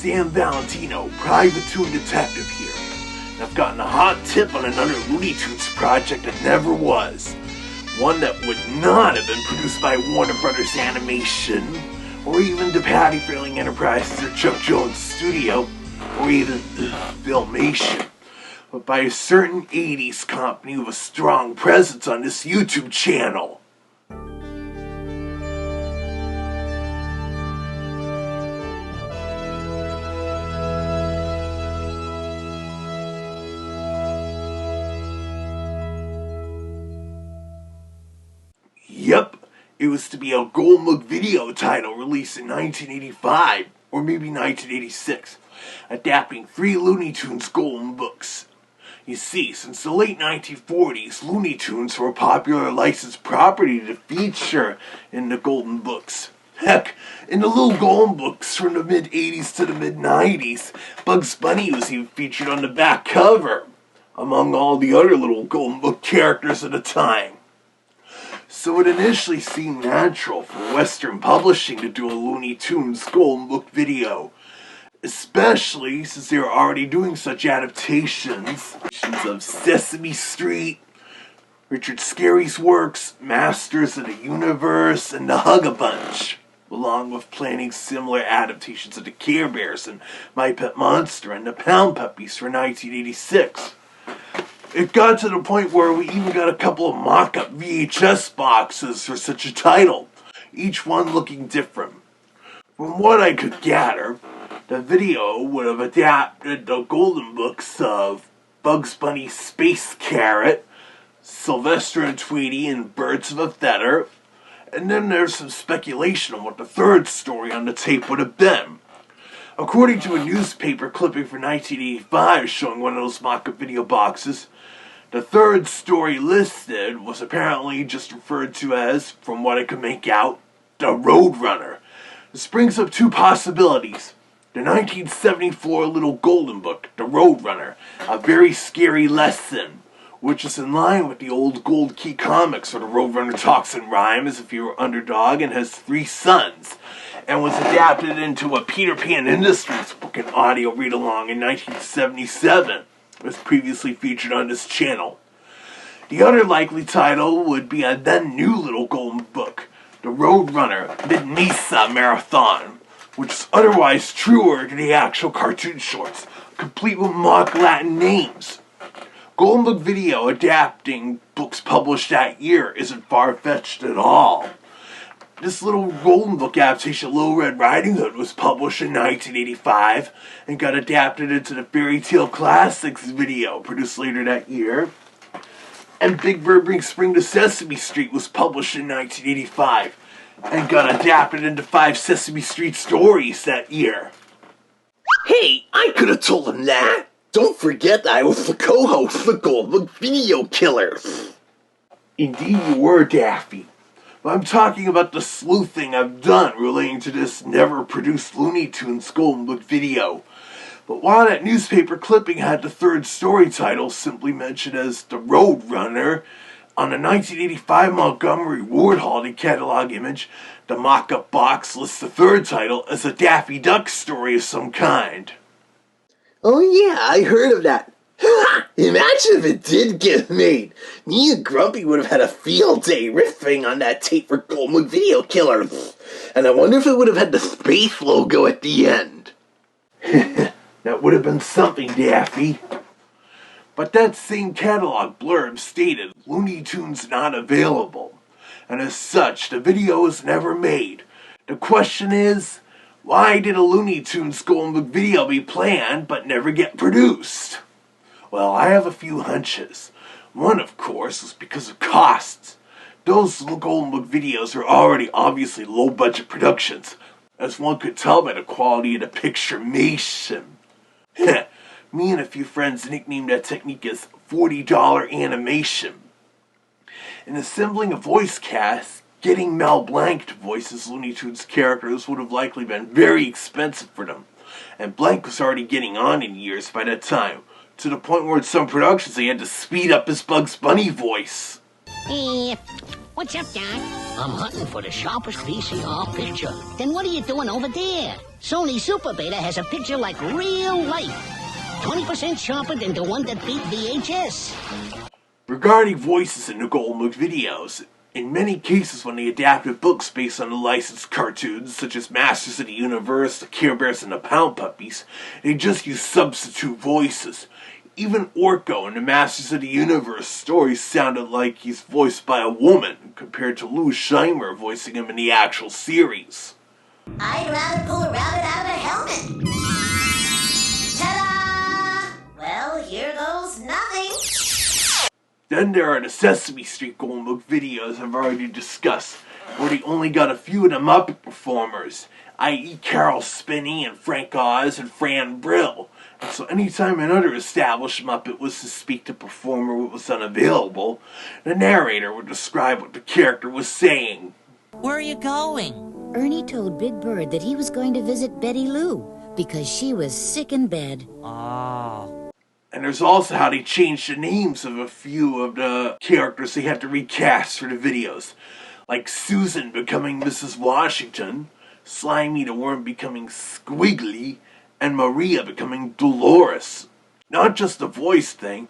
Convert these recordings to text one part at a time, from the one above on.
Sam Valentino, private toon detective here, and I've gotten a hot tip on another Looney Tunes project that never was. One that would not have been produced by Warner Brothers Animation, or even DePatie Failing Enterprises or Chuck Jones Studio, or even Filmation, but by a certain 80s company with a strong presence on this YouTube channel. Yep, it was to be a Golden Book video title released in 1985, or maybe 1986, adapting 3 Looney Tunes Golden Books. You see, since the late 1940s, Looney Tunes were a popular licensed property to feature in the Golden Books. Heck, in the little Golden Books from the mid-80s to the mid-90s, Bugs Bunny was even featured on the back cover, among all the other little Golden Book characters of the time. So it initially seemed natural for Western Publishing to do a Looney Tunes Golden Book video, especially since they were already doing such adaptations of Sesame Street, Richard Scarry's works, Masters of the Universe, and the Hug-a-Bunch, along with planning similar adaptations of the Care Bears and My Pet Monster and the Pound Puppies for 1986. It got to the point where we even got a couple of mock-up VHS boxes for such a title, each one looking different. From what I could gather, the video would have adapted the Golden Books of Bugs Bunny Space Carrot, Sylvester and Tweety and Birds of a Feather, and then there's some speculation on what the third story on the tape would have been. According to a newspaper clipping from 1985 showing one of those mock-up video boxes, the third story listed was apparently just referred to as, from what I could make out, the Roadrunner. This brings up 2 possibilities. The 1974 little Golden Book, The Roadrunner, a very scary lesson, which is in line with the old Gold Key comics where the Roadrunner talks and rhymes if you're underdog and has 3 sons, and was adapted into a Peter Pan Industries book and audio read-along in 1977. It was previously featured on this channel. The other likely title would be a then new little Golden Book, The Roadrunner Mid-Mesa Marathon, which is otherwise truer to the actual cartoon shorts, complete with mock Latin names. Golden Book video adapting books published that year isn't far-fetched at all. This little Golden Book adaptation, Little Red Riding Hood, was published in 1985 and got adapted into the Fairy Tale Classics video, produced later that year. And Big Bird Brings Spring to Sesame Street was published in 1985 and got adapted into 5 Sesame Street stories that year. Hey, I could have told him that. Don't forget that I was the co-host of the Golden Book Video Killers. Indeed you were, Daffy. But I'm talking about the sleuthing I've done relating to this never-produced Looney Tunes Golden Book video. But while that newspaper clipping had the third story title simply mentioned as The Roadrunner, on the 1985 Montgomery Ward holiday catalog image, the mock-up box lists the third title as a Daffy Duck story of some kind. Oh yeah, I heard of that. Imagine if it did get made. Me and Grumpy would have had a field day riffing on that tape for Golden Book Video Killers. And I wonder if it would have had the space logo at the end. That would have been something, Daffy. But that same catalog blurb stated, Looney Tunes not available. And as such, the video was never made. The question is, why did a Looney Tunes Golden Book video be planned but never get produced? Well, I have a few hunches. One, of course, was because of costs. Those Golden Book videos are already obviously low-budget productions, as one could tell by the quality of the Picturemation. Me and a few friends nicknamed that technique as $40 animation. In assembling a voice cast, getting Mel Blanc to voice his Looney Tunes characters would have likely been very expensive for them, and Blanc was already getting on in years by that time, to the point where in some productions they had to speed up his Bugs Bunny voice. Hey, what's up, Doc? I'm hunting for the sharpest VCR picture. Then what are you doing over there? Sony Super Beta has a picture like real life. 20% sharper than the one that beat VHS. Regarding voices in the Golden Book videos, in many cases when they adapted books based on the licensed cartoons, such as Masters of the Universe, the Care Bears, and the Pound Puppies, they just used substitute voices. Even Orko in the Masters of the Universe story sounded like he's voiced by a woman, compared to Lou Scheimer voicing him in the actual series. I'd rather pull a rabbit out of a helmet. Ta-da! Well, here goes nothing. Then there are the Sesame Street Golden Book videos I've already discussed, where they only got a few of the Muppet performers, i.e. Carol Spinney and Frank Oz and Fran Brill. And so anytime another established Muppet was to speak to a performer who was unavailable, the narrator would describe what the character was saying. Where are you going? Ernie told Big Bird that he was going to visit Betty Lou because she was sick in bed. Oh. And there's also how they changed the names of a few of the characters they had to recast for the videos. Like Susan becoming Mrs. Washington, Slimy the Worm becoming Squiggly, and Maria becoming Dolores. Not just the voice thing,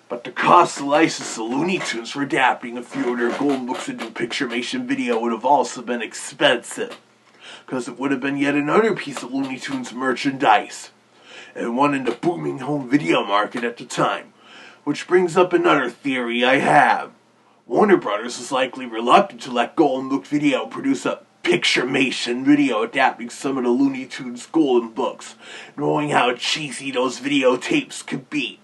but the cost to license the Looney Tunes for adapting a few of their Golden Books into a Picturemation video would have also been expensive, because it would have been yet another piece of Looney Tunes merchandise, and one in the booming home video market at the time. Which brings up another theory I have. Warner Brothers was likely reluctant to let Golden Book Video produce a Picturemation video adapting some of the Looney Tunes Golden Books, knowing how cheesy those videotapes could be.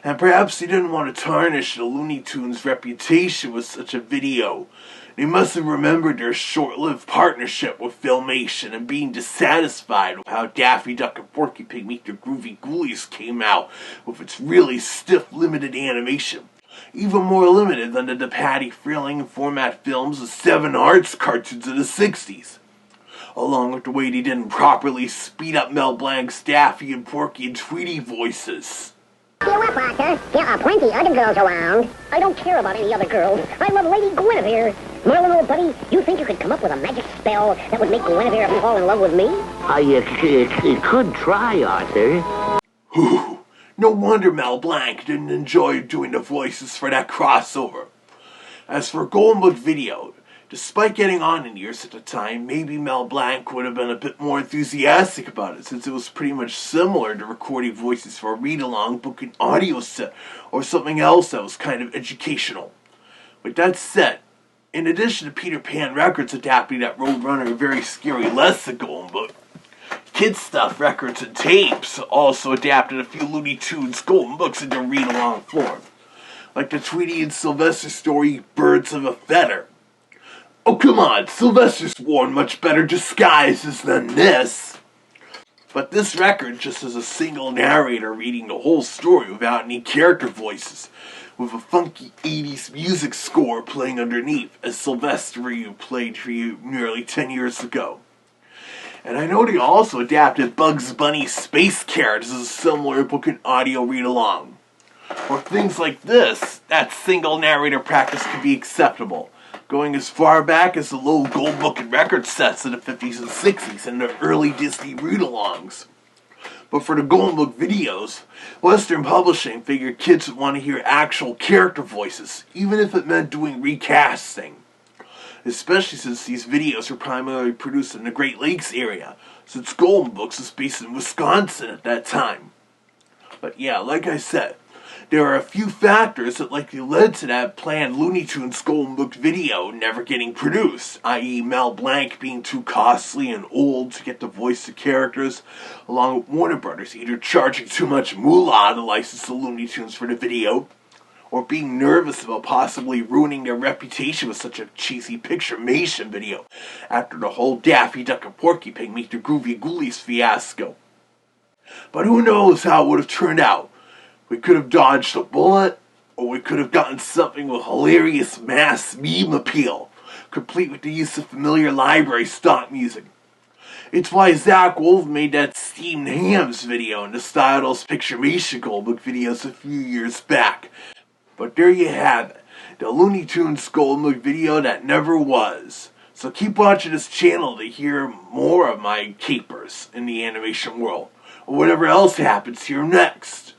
And perhaps they didn't want to tarnish the Looney Tunes' reputation with such a video. They must have remembered their short-lived partnership with Filmation and being dissatisfied with how Daffy Duck and Porky Pig Meet the Groovy Ghoulies came out with its really stiff, limited animation. Even more limited than the Patty Freeling format films of Seven Arts cartoons of the 60s. Along with the way they didn't properly speed up Mel Blanc's Daffy and Porky and Tweety voices. You up, Arthur? There are plenty other girls around. I don't care about any other girls. I love Lady Guinevere. Merlin, old buddy, you think you could come up with a magic spell that would make Guinevere fall in love with me? You could try, Arthur. Whew. No wonder Mel Blanc didn't enjoy doing the voices for that crossover. As for Golden Book Video, despite getting on in years at the time, maybe Mel Blanc would have been a bit more enthusiastic about it, since it was pretty much similar to recording voices for a read-along book and audio set, or something else that was kind of educational. With that said, in addition to Peter Pan Records adapting that Roadrunner and Very Scary Less Golden Book, Kid Stuff Records and Tapes also adapted a few Looney Tunes Golden Books into read-along form, like the Tweety and Sylvester story Birds of a Feather. Oh, come on, Sylvester's worn much better disguises than this. But this record just has a single narrator reading the whole story without any character voices, with a funky 80s music score playing underneath, as Sylvester played for you nearly 10 years ago. And I know they also adapted Bugs Bunny's Space Carrots as a similar book and audio read-along. For things like this, that single narrator practice could be acceptable, going as far back as the little Gold Book and record sets of the 50s and 60s and the early Disney read-alongs. But for the Golden Book videos, Western Publishing figured kids would want to hear actual character voices, even if it meant doing recasting. Especially since these videos were primarily produced in the Great Lakes area, since Golden Books was based in Wisconsin at that time. But yeah, like I said, there are a few factors that likely led to that planned Looney Tunes Golden Book video never getting produced, i.e. Mel Blanc being too costly and old to get to voice the characters, along with Warner Brothers either charging too much moolah to license the Looney Tunes for the video, or being nervous about possibly ruining their reputation with such a cheesy Picturemation video after the whole Daffy Duck and Porky Pig Meet the Groovy Ghoulies fiasco. But who knows how it would have turned out. We could have dodged a bullet, or we could have gotten something with hilarious mass meme appeal, complete with the use of familiar library stock music. It's why Zach Wolf made that Steamed Hams video in the style of those Picturemation Golden Book videos a few years back. But there you have it. the Looney Tunes Golden video that never was. So keep watching this channel to hear more of my capers in the animation world, or whatever else happens here next.